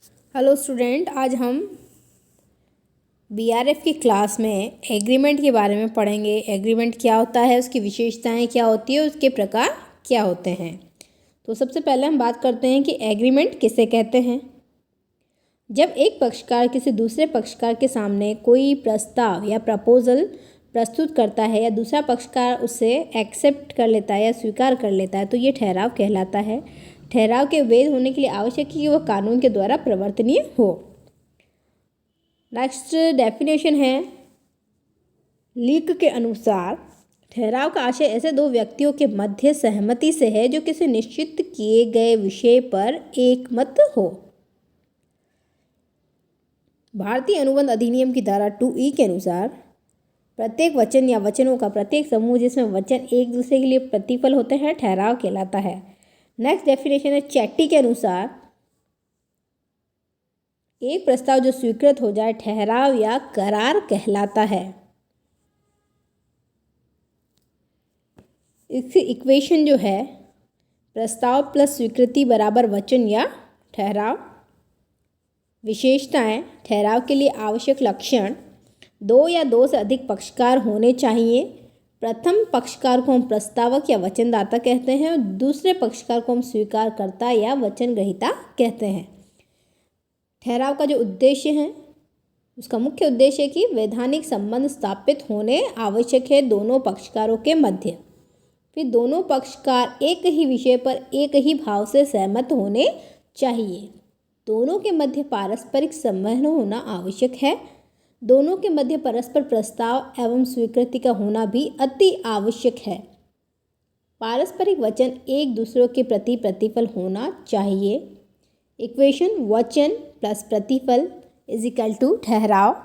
Hello student, आज हम बीआरएफ की क्लास में एग्रीमेंट के बारे में पढ़ेंगे। एग्रीमेंट क्या होता है, उसकी विशेषताएं क्या होती है, उसके प्रकार क्या होते हैं। तो सबसे पहले हम बात करते हैं कि एग्रीमेंट किसे कहते हैं। जब एक पक्षकार किसी दूसरे पक्षकार के सामने कोई प्रस्ताव या प्रपोजल प्रस्तुत करता है या दूसरा पक्षकार उसे एक्सेप्ट कर लेता है या स्वीकार कर लेता है तो ये ठहराव कहलाता है। ठहराव के वैध होने के लिए आवश्यक है कि वह कानून के द्वारा प्रवर्तनीय हो। नेक्स्ट डेफिनेशन है, लीक के अनुसार ठहराव का आशय ऐसे दो व्यक्तियों के मध्य सहमति से है जो किसी निश्चित किए गए विषय पर एकमत हो। भारतीय अनुबंध अधिनियम की धारा 2E के अनुसार प्रत्येक वचन या वचनों का प्रत्येक समूह जिसमें वचन एक दूसरे के लिए प्रतिफल होते हैं ठहराव कहलाता है। नेक्स्ट डेफिनेशन है, चैटी के अनुसार एक प्रस्ताव जो स्वीकृत हो जाए ठहराव या करार कहलाता है। इसकी इक्वेशन जो है, प्रस्ताव प्लस स्वीकृति बराबर वचन या ठहराव। विशेषताएं, ठहराव के लिए आवश्यक लक्षण, दो या दो से अधिक पक्षकार होने चाहिए। प्रथम पक्षकार को हम प्रस्तावक या वचनदाता कहते हैं और दूसरे पक्षकार को हम स्वीकारकर्ता या वचन ग्रहीता कहते हैं। ठहराव का जो उद्देश्य है, उसका मुख्य उद्देश्य है कि वैधानिक संबंध स्थापित होने आवश्यक है दोनों पक्षकारों के मध्य। फिर दोनों पक्षकार एक ही विषय पर एक ही भाव से सहमत होने चाहिए। दोनों के मध्य पारस्परिक संवहन होना आवश्यक है। दोनों के मध्य परस्पर प्रस्ताव एवं स्वीकृति का होना भी अति आवश्यक है। पारस्परिक वचन एक दूसरे के प्रति प्रतिफल होना चाहिए। इक्वेशन, वचन प्लस प्रतिफल इज इक्वल टू ठहराव।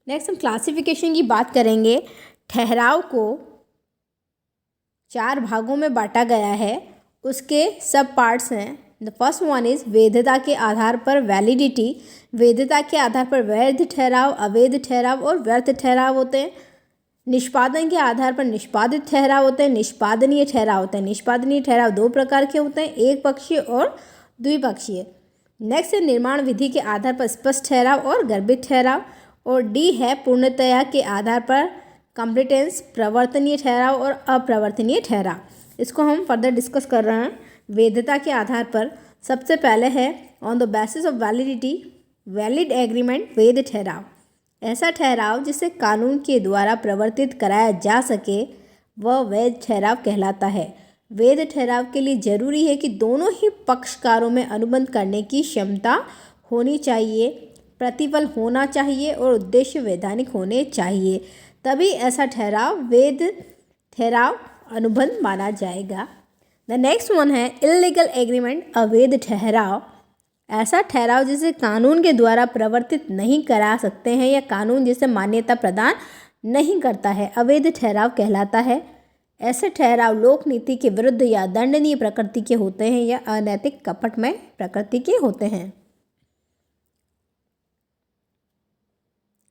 नेक्स्ट हम क्लासिफिकेशन की बात करेंगे। ठहराव को 4 भागों में बांटा गया है। उसके सब पार्ट्स हैं। द फर्स्ट वन इज वैधता के आधार पर वैलिडिटी। वैधता के आधार पर वैध ठहराव, अवैध ठहराव और व्यर्थ ठहराव होते हैं। निष्पादन के आधार पर निष्पादित ठहराव होते हैं, निष्पादनीय ठहराव होते हैं। निष्पादनीय ठहराव 2 प्रकार के होते हैं, एक पक्षीय और द्विपक्षीय। नेक्स्ट है निर्माण विधि के आधार पर स्पष्ट ठहराव और गर्भित ठहराव। और डी है पूर्णतया के आधार पर कॉम्पिटेंस, प्रवर्तनीय ठहराव और अप्रवर्तनीय ठहराव। इसको हम फर्दर डिस्कस कर रहे हैं। वैधता के आधार पर सबसे पहले है on the basis of validity, valid agreement, वैध ठहराव। ऐसा ठहराव जिसे कानून के द्वारा प्रवर्तित कराया जा सके वह वैध ठहराव कहलाता है। वैध ठहराव के लिए जरूरी है कि दोनों ही पक्षकारों में अनुबंध करने की क्षमता होनी चाहिए, प्रतिफल होना चाहिए और उद्देश्य वैधानिक होने चाहिए, तभी ऐसा ठहराव वैध ठहराव अनुबंध माना जाएगा। द नेक्स्ट वन है इल्लीगल एग्रीमेंट, अवैध ठहराव। ऐसा ठहराव जिसे कानून के द्वारा प्रवर्तित नहीं करा सकते हैं या कानून जिसे मान्यता प्रदान नहीं करता है, अवैध ठहराव कहलाता है। ऐसे ठहराव लोक नीति के विरुद्ध या दंडनीय प्रकृति के होते हैं या अनैतिक कपटमय प्रकृति के होते हैं।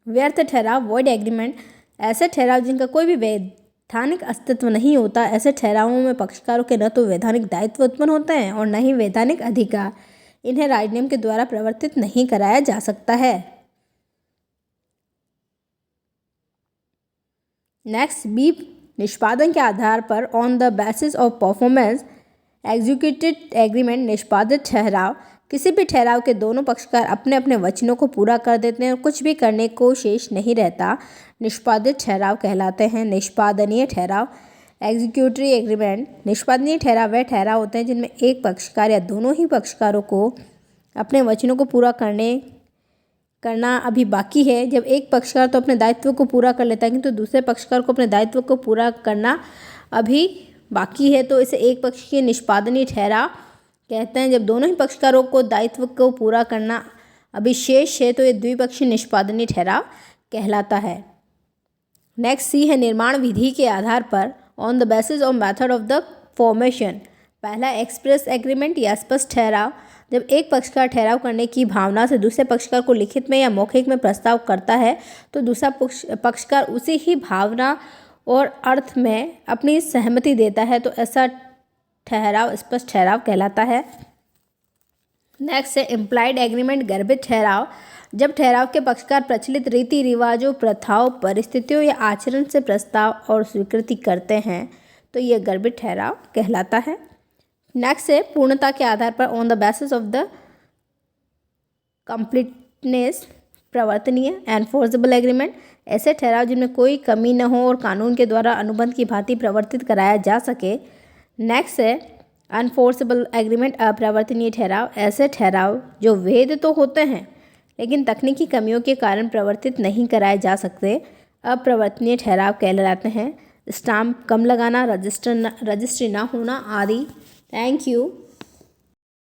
व्यर्थ ठहराव, वॉइड एग्रीमेंट। ऐसे ठहराव जिनका कोई भी वैधानिक अस्तित्व नहीं होता। ऐसे ठहरावों में पक्षकारों के न तो वैधानिक दायित्व उत्पन्न होते हैं और न ही वैधानिक अधिकार। इन्हें राजनियम के द्वारा प्रवर्तित नहीं कराया जा सकता है। नेक्स्ट बी, निष्पादन के आधार पर on the basis of performance executed agreement, निष्पादित ठहराव। किसी भी ठहराव के दोनों पक्षकार अपने अपने वचनों को पूरा कर देते हैं और कुछ भी करने को शेष नहीं रहता, निष्पादित ठहराव कहलाते हैं। निष्पादनीय ठहराव, एग्जीक्यूटरी एग्रीमेंट। निष्पादनीय ठहराव वह ठहराव होते हैं जिनमें एक पक्षकार या दोनों ही पक्षकारों को अपने वचनों को पूरा करना अभी बाकी है। जब एक पक्षकार तो अपने दायित्व को पूरा कर लेता है किंतु दूसरे पक्षकार को अपने दायित्व को पूरा करना अभी बाकी है, तो इसे एक पक्षीय निष्पादनीय ठहराव कहते हैं। जब दोनों ही पक्षकारों को दायित्व को पूरा करना अभी शेष है तो ये द्विपक्षीय निष्पादनीय ठहराव कहलाता है। नेक्स्ट सी है निर्माण विधि के आधार पर on the basis of method of the formation. पहला एक्सप्रेस एग्रीमेंट या स्पष्ट ठहराव। जब एक पक्षकार ठहराव करने की भावना से दूसरे पक्षकार को लिखित में या मौखिक में प्रस्ताव करता है तो दूसरा पक्षकार उसी ही भावना और अर्थ में अपनी सहमति देता है, तो ऐसा ठहराव स्पष्ट ठहराव कहलाता है। नेक्स्ट है इम्प्लाइड एग्रीमेंट, गर्भित ठहराव। जब ठहराव के पक्षकार प्रचलित रीति रिवाजों, प्रथाओं, परिस्थितियों या आचरण से प्रस्ताव और स्वीकृति करते हैं तो ये गर्भित ठहराव कहलाता है। नेक्स्ट है पूर्णता के आधार पर, on the basis of the completeness, प्रवर्तनीय, एनफोर्सेबल एग्रीमेंट। ऐसे ठहराव जिनमें कोई कमी न हो और कानून के द्वारा अनुबंध की भांति प्रवर्तित कराया जा सके। नेक्स्ट है अनफोर्सेबल एग्रीमेंट, अप्रवर्तनीय ठहराव। ऐसे ठहराव जो वैध तो होते हैं लेकिन तकनीकी कमियों के कारण प्रवर्तित नहीं कराए जा सकते, अप्रवर्तनीय ठहराव कहलाते हैं। स्टाम्प कम लगाना, रजिस्ट्री ना होना आदि। Thank you.